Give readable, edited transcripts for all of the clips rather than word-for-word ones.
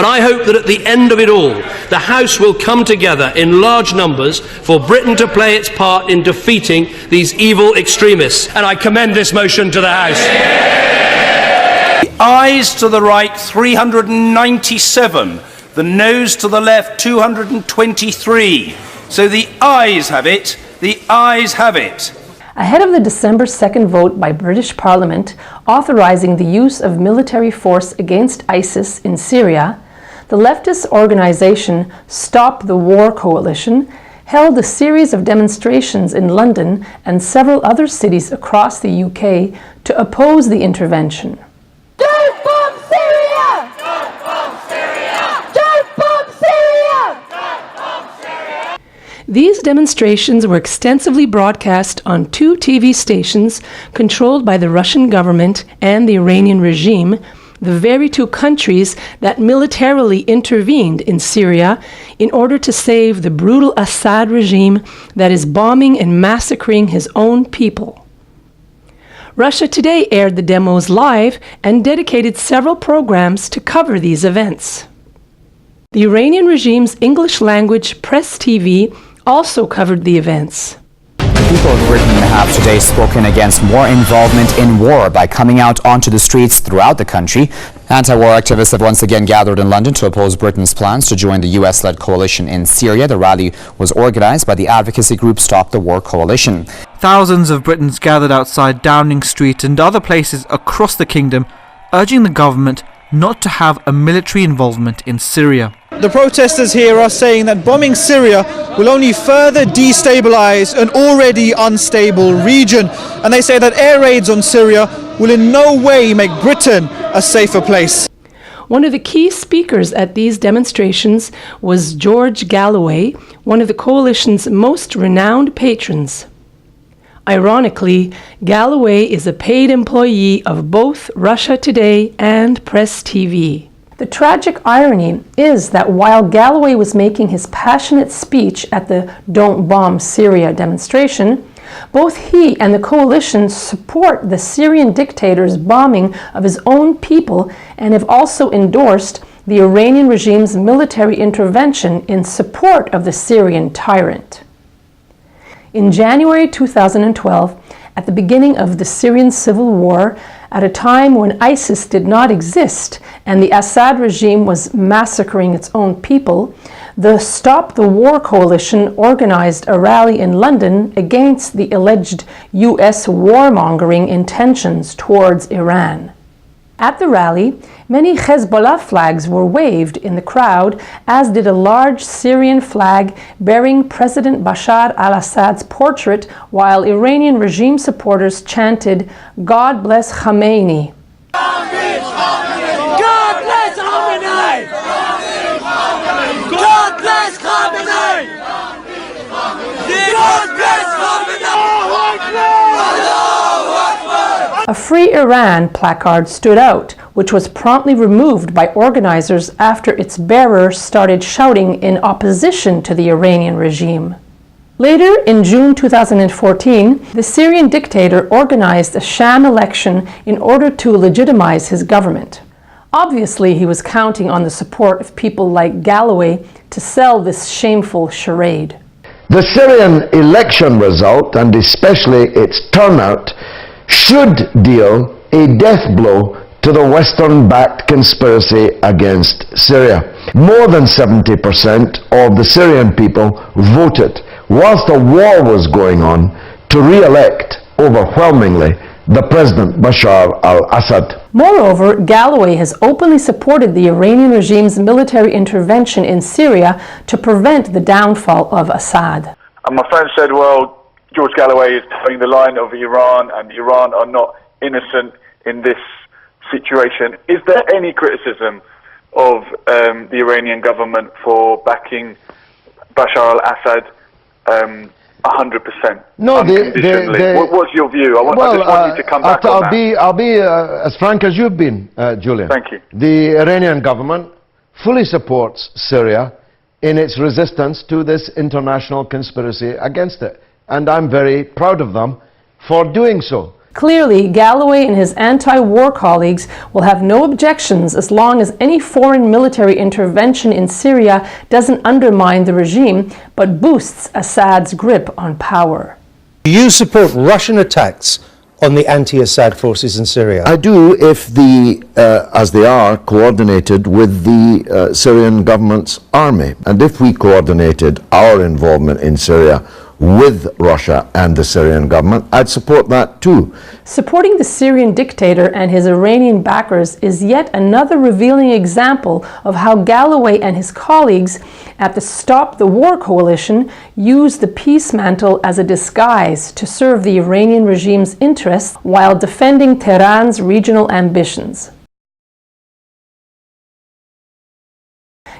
But I hope that at the end of it all, the House will come together in large numbers for Britain to play its part in defeating these evil extremists. And I commend this motion to the House. The ayes to the right, 397. The noes to the left, 223. So the ayes have it. The ayes have it. Ahead of the December 2nd vote by British Parliament authorizing the use of military force against ISIS in Syria, the leftist organization Stop the War Coalition held a series of demonstrations in London and several other cities across the UK to oppose the intervention. Don't bomb Syria! Don't bomb Syria! Don't bomb Syria! Don't bomb Syria! These demonstrations were extensively broadcast on 2 TV stations controlled by the Russian government and the Iranian regime, the very 2 countries that militarily intervened in Syria in order to save the brutal Assad regime that is bombing and massacring his own people. Russia Today aired the demos live and dedicated several programs to cover these events. The Iranian regime's English-language press TV also covered the events. People of Britain have today spoken against more involvement in war by coming out onto the streets throughout the country. Anti-war activists have once again gathered in London to oppose Britain's plans to join the US-led coalition in Syria. The rally was organized by the advocacy group Stop the War Coalition. Thousands of Britons gathered outside Downing Street and other places across the kingdom, urging the government not to have a military involvement in Syria. The protesters here are saying that bombing Syria will only further destabilize an already unstable region. And they say that air raids on Syria will in no way make Britain a safer place. One of the key speakers at these demonstrations was George Galloway, one of the coalition's most renowned patrons. Ironically, Galloway is a paid employee of both Russia Today and Press TV. The tragic irony is that while Galloway was making his passionate speech at the Don't Bomb Syria demonstration, both he and the coalition support the Syrian dictator's bombing of his own people and have also endorsed the Iranian regime's military intervention in support of the Syrian tyrant. In January 2012, at the beginning of the Syrian civil war, at a time when ISIS did not exist and the Assad regime was massacring its own people, the Stop the War Coalition organized a rally in London against the alleged US warmongering intentions towards Iran. At the rally, many Hezbollah flags were waved in the crowd, as did a large Syrian flag bearing President Bashar al-Assad's portrait, while Iranian regime supporters chanted, "God bless Khamenei." God bless Khamenei! God bless Khamenei! God bless Khamenei! A Free Iran placard stood out, which was promptly removed by organizers after its bearer started shouting in opposition to the Iranian regime. Later, in June 2014, the Syrian dictator organized a sham election in order to legitimize his government. Obviously, he was counting on the support of people like Galloway to sell this shameful charade. The Syrian election result, and especially its turnout, should deal a death blow to the Western-backed conspiracy against Syria. More than 70% of the Syrian people voted, whilst the war was going on, to re-elect overwhelmingly the President Bashar al-Assad. Moreover, Galloway has openly supported the Iranian regime's military intervention in Syria to prevent the downfall of Assad. And my friend said, well, George Galloway is towing the line of Iran, and Iran are not innocent in this situation. Is there any criticism of the Iranian government for backing Bashar al-Assad 100%? No, unconditionally? What's your view? I just want you to come back on that. I'll be as frank as you've been, Julian. Thank you. The Iranian government fully supports Syria in its resistance to this international conspiracy against it. And I'm very proud of them for doing so. Clearly, Galloway and his anti-war colleagues will have no objections as long as any foreign military intervention in Syria doesn't undermine the regime, but boosts Assad's grip on power. Do you support Russian attacks on the anti-Assad forces in Syria? I do, if as they are, coordinated with the Syrian government's army. And if we coordinated our involvement in Syria with Russia and the Syrian government, I'd support that too. Supporting the Syrian dictator and his Iranian backers is yet another revealing example of how Galloway and his colleagues at the Stop the War coalition use the peace mantle as a disguise to serve the Iranian regime's interests while defending Tehran's regional ambitions.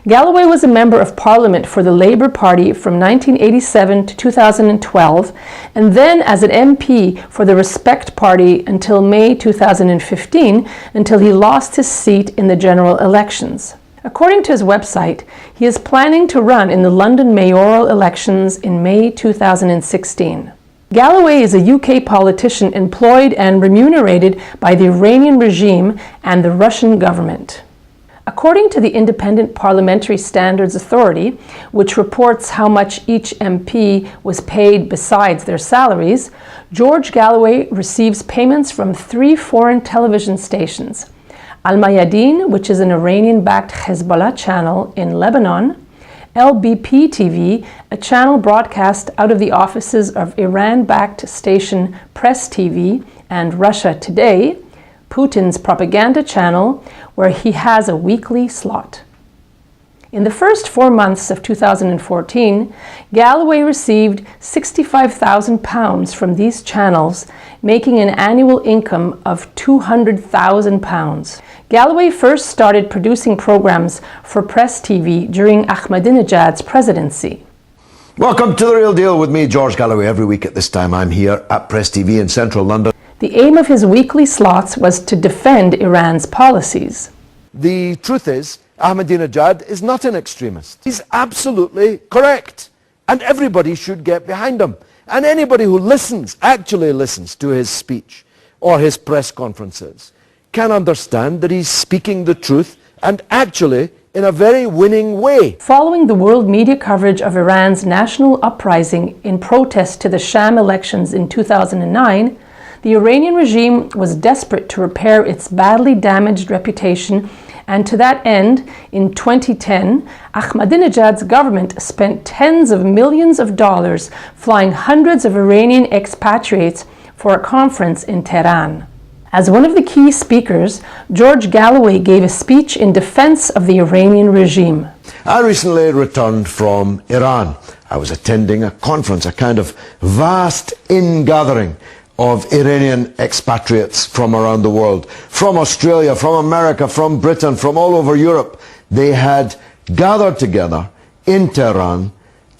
Galloway was a member of Parliament for the Labour Party from 1987 to 2012, and then as an MP for the Respect Party until May 2015, until he lost his seat in the general elections. According to his website, he is planning to run in the London mayoral elections in May 2016. Galloway is a UK politician employed and remunerated by the Iranian regime and the Russian government. According to the Independent Parliamentary Standards Authority, which reports how much each MP was paid besides their salaries, George Galloway receives payments from 3 foreign television stations: Al Mayadeen, which is an Iranian-backed Hezbollah channel in Lebanon; LBP TV, a channel broadcast out of the offices of Iran-backed station Press TV; and Russia Today, Putin's propaganda channel, where he has a weekly slot. In the first 4 months of 2014, Galloway received £65,000 from these channels, making an annual income of £200,000. Galloway first started producing programs for Press TV during Ahmadinejad's presidency. Welcome to The Real Deal with me, George Galloway. Every week at this time I'm here at Press TV in central London. The aim of his weekly slots was to defend Iran's policies. The truth is, Ahmadinejad is not an extremist. He's absolutely correct. And everybody should get behind him. And anybody who actually listens to his speech or his press conferences, can understand that he's speaking the truth and actually in a very winning way. Following the world media coverage of Iran's national uprising in protest to the sham elections in 2009, the Iranian regime was desperate to repair its badly damaged reputation, and to that end, in 2010, Ahmadinejad's government spent tens of millions of dollars flying hundreds of Iranian expatriates for a conference in Tehran. As one of the key speakers, George Galloway gave a speech in defense of the Iranian regime. I recently returned from Iran. I was attending a conference, a kind of vast ingathering of Iranian expatriates from around the world, from Australia, from America, from Britain, from all over Europe. They had gathered together in Tehran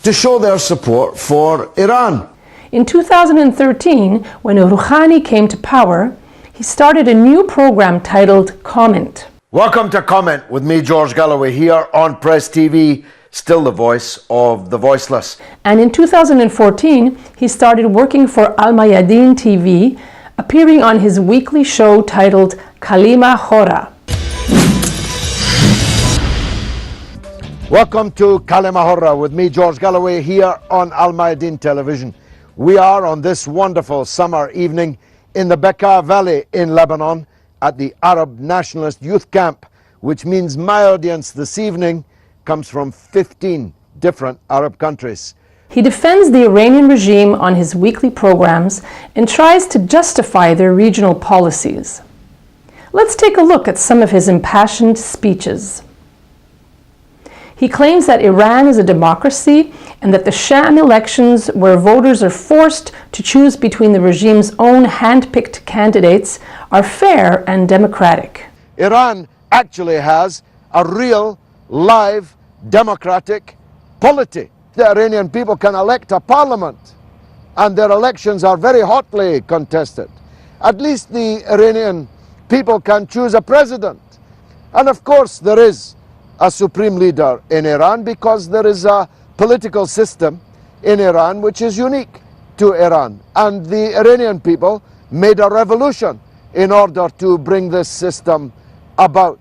to show their support for Iran. In 2013, when Rouhani came to power, he started a new program titled Comment. Welcome to Comment with me, George Galloway, here on Press TV, still the voice of the voiceless. And in 2014, he started working for Al Mayadeen TV, appearing on his weekly show titled Kalima Hora. Welcome to Kalima Hora with me, George Galloway, here on Al Mayadeen Television. We are on this wonderful summer evening in the Bekaa Valley in Lebanon at the Arab Nationalist Youth Camp, which means my audience this evening comes from 15 different Arab countries. He defends the Iranian regime on his weekly programs and tries to justify their regional policies. Let's take a look at some of his impassioned speeches. He claims that Iran is a democracy and that the sham elections, where voters are forced to choose between the regime's own hand-picked candidates, are fair and democratic. Iran actually has a real, live, democratic polity. The Iranian people can elect a parliament, and their elections are very hotly contested. At least the Iranian people can choose a president. And of course there is a supreme leader in Iran, because there is a political system in Iran which is unique to Iran. And the Iranian people made a revolution in order to bring this system about.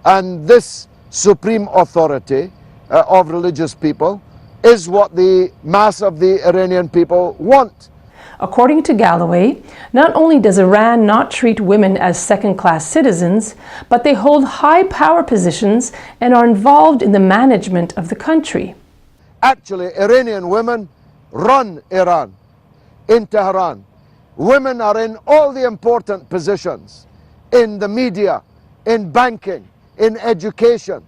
And this supreme authority of religious people is what the mass of the Iranian people want. According to Galloway, not only does Iran not treat women as second-class citizens, but they hold high power positions and are involved in the management of the country. Actually, Iranian women run Iran. In Tehran, women are in all the important positions, in the media, in banking, in education,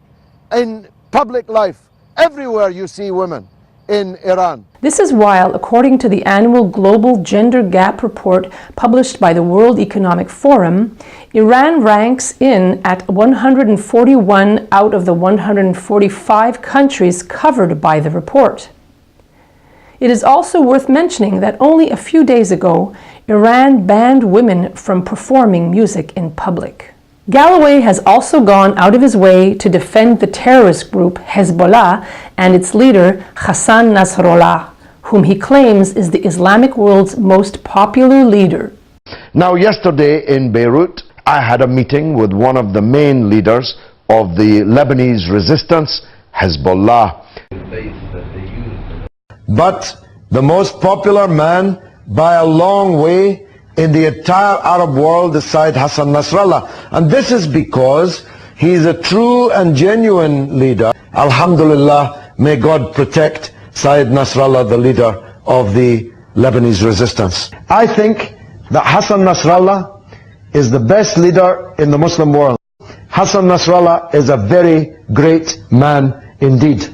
in public life. Everywhere you see women in Iran. This is while, according to the annual Global Gender Gap Report published by the World Economic Forum, Iran ranks in at 141 out of the 145 countries covered by the report. It is also worth mentioning that only a few days ago, Iran banned women from performing music in public. Galloway has also gone out of his way to defend the terrorist group Hezbollah and its leader Hassan Nasrallah, whom he claims is the Islamic world's most popular leader. Now, yesterday in Beirut, I had a meeting with one of the main leaders of the Lebanese resistance, Hezbollah. But the most popular man by a long way in the entire Arab world is Sayyid Hassan Nasrallah. And this is because he is a true and genuine leader. Alhamdulillah, may God protect Sayyid Nasrallah, the leader of the Lebanese resistance. I think that Hassan Nasrallah is the best leader in the Muslim world. Hassan Nasrallah is a very great man indeed.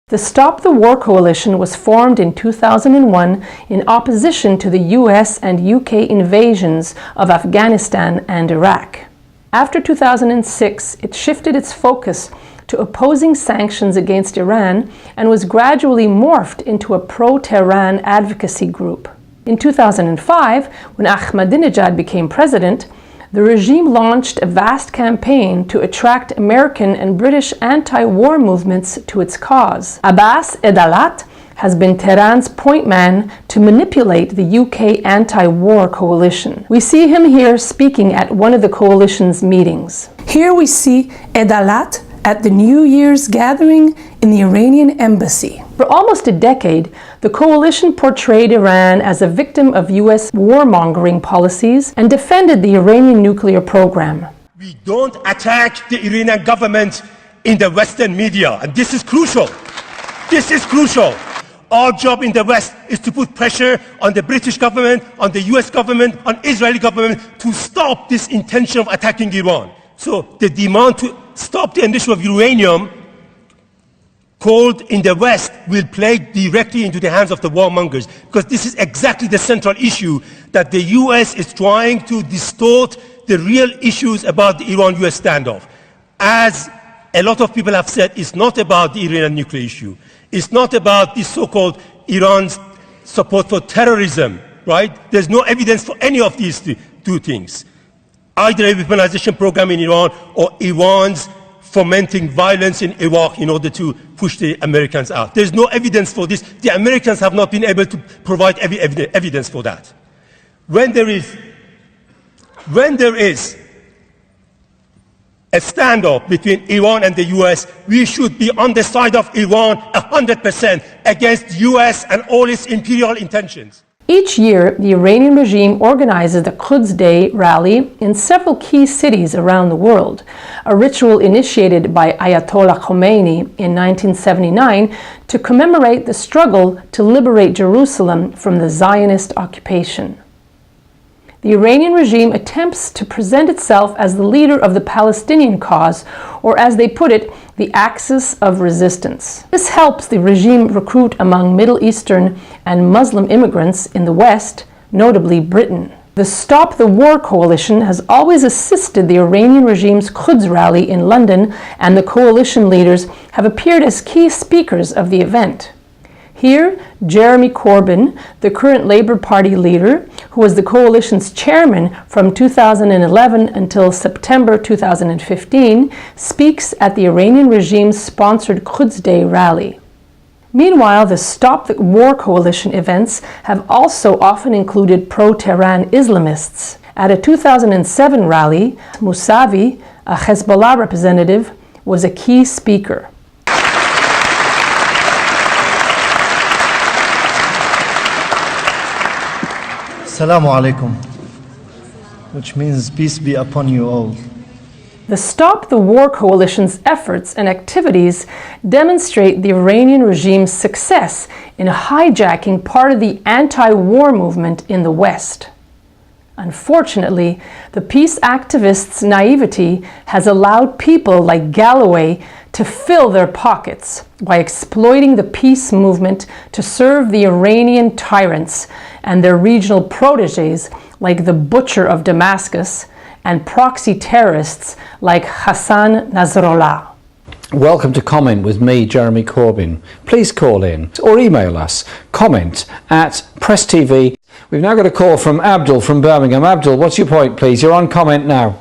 The Stop the War Coalition was formed in 2001 in opposition to the US and UK invasions of Afghanistan and Iraq. After 2006, it shifted its focus to opposing sanctions against Iran and was gradually morphed into a pro-Tehran advocacy group. In 2005, when Ahmadinejad became president, the regime launched a vast campaign to attract American and British anti-war movements to its cause. Abbas Edalat has been Tehran's point man to manipulate the UK anti-war coalition. We see him here speaking at one of the coalition's meetings. Here we see Edalat at the New Year's gathering in the Iranian embassy. For almost a decade, the coalition portrayed Iran as a victim of US warmongering policies and defended the Iranian nuclear program. We don't attack the Iranian government in the Western media, and this is crucial. This is crucial. Our job in the West is to put pressure on the British government, on the US government, on Israeli government to stop this intention of attacking Iran. So the demand to stop the enrichment of uranium called in the West will play directly into the hands of the warmongers, because this is exactly the central issue, that the US is trying to distort the real issues about the Iran-US standoff. As a lot of people have said, it's not about the Iranian nuclear issue. It's not about this so-called Iran's support for terrorism, right? There's no evidence for any of these two things. Either a weaponization program in Iran or Iran's fomenting violence in Iraq in order to push the Americans out. There's no evidence for this. The Americans have not been able to provide evidence for that. When there is a standoff between Iran and the US, we should be on the side of Iran 100% against US and all its imperial intentions. Each year, the Iranian regime organizes the Quds Day rally in several key cities around the world, a ritual initiated by Ayatollah Khomeini in 1979 to commemorate the struggle to liberate Jerusalem from the Zionist occupation. The Iranian regime attempts to present itself as the leader of the Palestinian cause, or as they put it, the axis of resistance. This helps the regime recruit among Middle Eastern and Muslim immigrants in the West, notably Britain. The Stop the War Coalition has always assisted the Iranian regime's Quds rally in London, and the coalition leaders have appeared as key speakers of the event. Here, Jeremy Corbyn, the current Labour Party leader, who was the coalition's chairman from 2011 until September 2015, speaks at the Iranian regime-sponsored Quds Day rally. Meanwhile, the Stop the War Coalition events have also often included pro-Tehran Islamists. At a 2007 rally, Mousavi, a Hezbollah representative, was a key speaker. Assalamu alaikum, which means peace be upon you all. The Stop the War Coalition's efforts and activities demonstrate the Iranian regime's success in hijacking part of the anti-war movement in the West. Unfortunately, the peace activists' naivety has allowed people like Galloway to fill their pockets by exploiting the peace movement to serve the Iranian tyrants and their regional protégés like the Butcher of Damascus and proxy terrorists like Hassan Nasrallah. Welcome to Comment with me, Jeremy Corbyn. Please call in or email us, comment@presstv. We've now got a call from Abdul from Birmingham. Abdul, what's your point, please? You're on Comment now.